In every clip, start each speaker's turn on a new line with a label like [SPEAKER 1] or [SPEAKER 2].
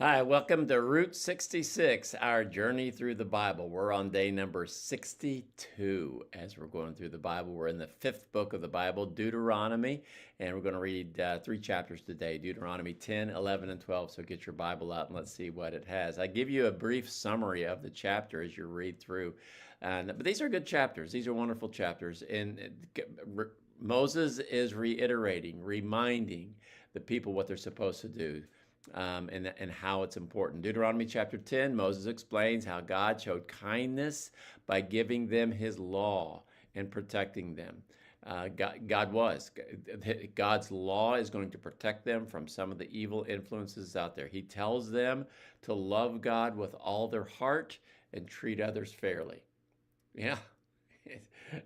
[SPEAKER 1] Hi, welcome to Route 66, our journey through the Bible. We're on day number 62 as we're going through the Bible. We're in the fifth book of the Bible, Deuteronomy, and we're going to read three chapters today, Deuteronomy 10, 11, and 12. So get your Bible out and let's see what it has. I give you a brief summary of the chapter as you read through. But these are good chapters. These are wonderful chapters. And Moses is reiterating, reminding the people what they're supposed to do. And how it's important. Deuteronomy chapter 10, Moses explains how God showed kindness by giving them his law and protecting them. God's law is going to protect them from some of the evil influences out there. He tells them to love God with all their heart and treat others fairly. Yeah. If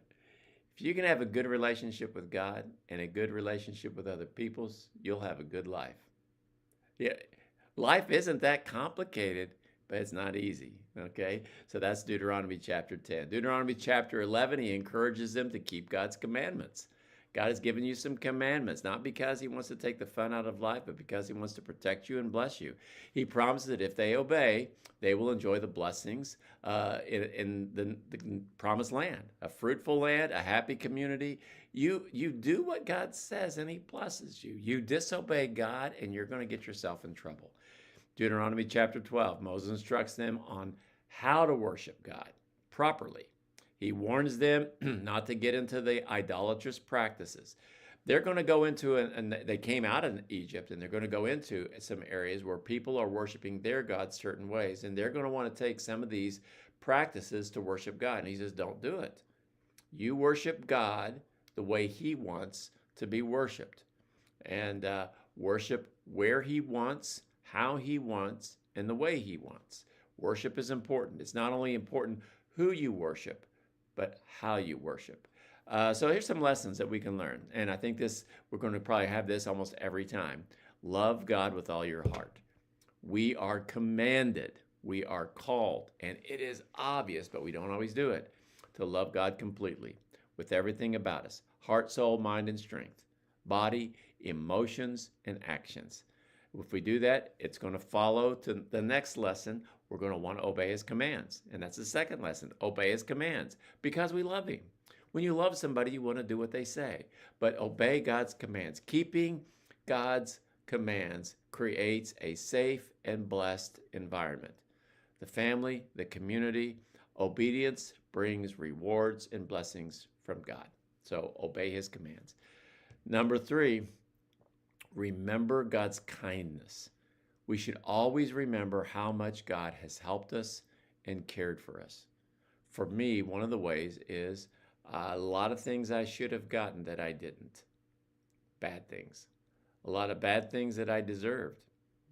[SPEAKER 1] you can have a good relationship with God and a good relationship with other peoples, you'll have a good life. Yeah, life isn't that complicated, but it's not easy, okay? So that's Deuteronomy chapter 10. Deuteronomy chapter 11, he encourages them to keep God's commandments. God has given you some commandments, not because he wants to take the fun out of life, but because he wants to protect you and bless you. He promises that if they obey, they will enjoy the blessings in the promised land, a fruitful land, a happy community. You do what God says and he blesses you. You disobey God and you're going to get yourself in trouble. Deuteronomy chapter 12, Moses instructs them on how to worship God properly. He warns them not to get into the idolatrous practices. They're going to go into, and they came out of Egypt, and they're going to go into some areas where people are worshiping their God certain ways, and they're going to want to take some of these practices to worship God. And he says, don't do it. You worship God the way he wants to be worshiped, and worship where he wants, how he wants, and the way he wants. Worship is important. It's not only important who you worship, but how you worship. So here's some lessons that we can learn. And I think we're going to probably have this almost every time. Love God with all your heart. We are commanded, we are called, and it is obvious, but we don't always do it, to love God completely with everything about us. Heart, soul, mind, and strength. Body, emotions, and actions. If we do that, it's going to follow to the next lesson. We're going to want to obey his commands. And that's the second lesson, obey his commands, because we love him. When you love somebody, you want to do what they say, but obey God's commands. Keeping God's commands creates a safe and blessed environment. The family, the community, obedience brings rewards and blessings from God. So obey his commands. Number 3, remember God's kindness. We should always remember how much God has helped us and cared for us. For me, one of the ways is a lot of things I should have gotten that I didn't. Bad things. A lot of bad things that I deserved.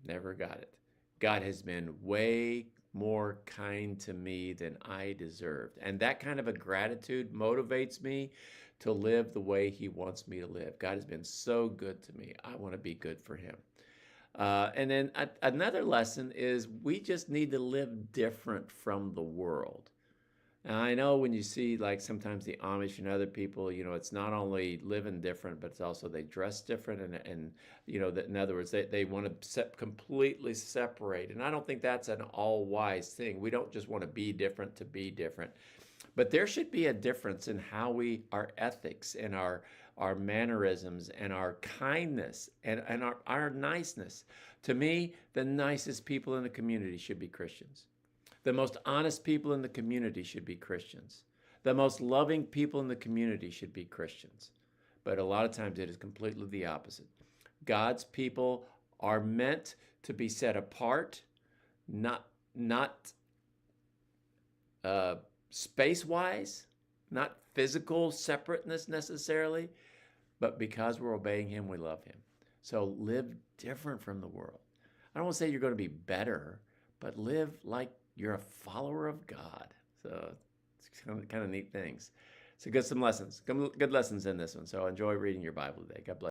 [SPEAKER 1] Never got it. God has been way more kind to me than I deserved. And that kind of a gratitude motivates me to live the way he wants me to live. God has been so good to me. I want to be good for him. And then another lesson is we just need to live different from the world. And I know when you see like sometimes the Amish and other people, it's not only living different, but it's also they dress different. And that in other words, they want to completely separate. And I don't think that's an all-wise thing. We don't just want to be different to be different. But there should be a difference in how our ethics and our mannerisms and our kindness and our niceness. To me, the nicest people in the community should be Christians. The most honest people in the community should be Christians. The most loving people in the community should be Christians. But a lot of times it is completely the opposite. God's people are meant to be set apart, not space-wise, not physical separateness necessarily, but because we're obeying him, we love him. So live different from the world. I don't want to say you're going to be better, but live like you're a follower of God. So it's kind of neat things. So get some lessons, good lessons in this one. So enjoy reading your Bible today. God bless.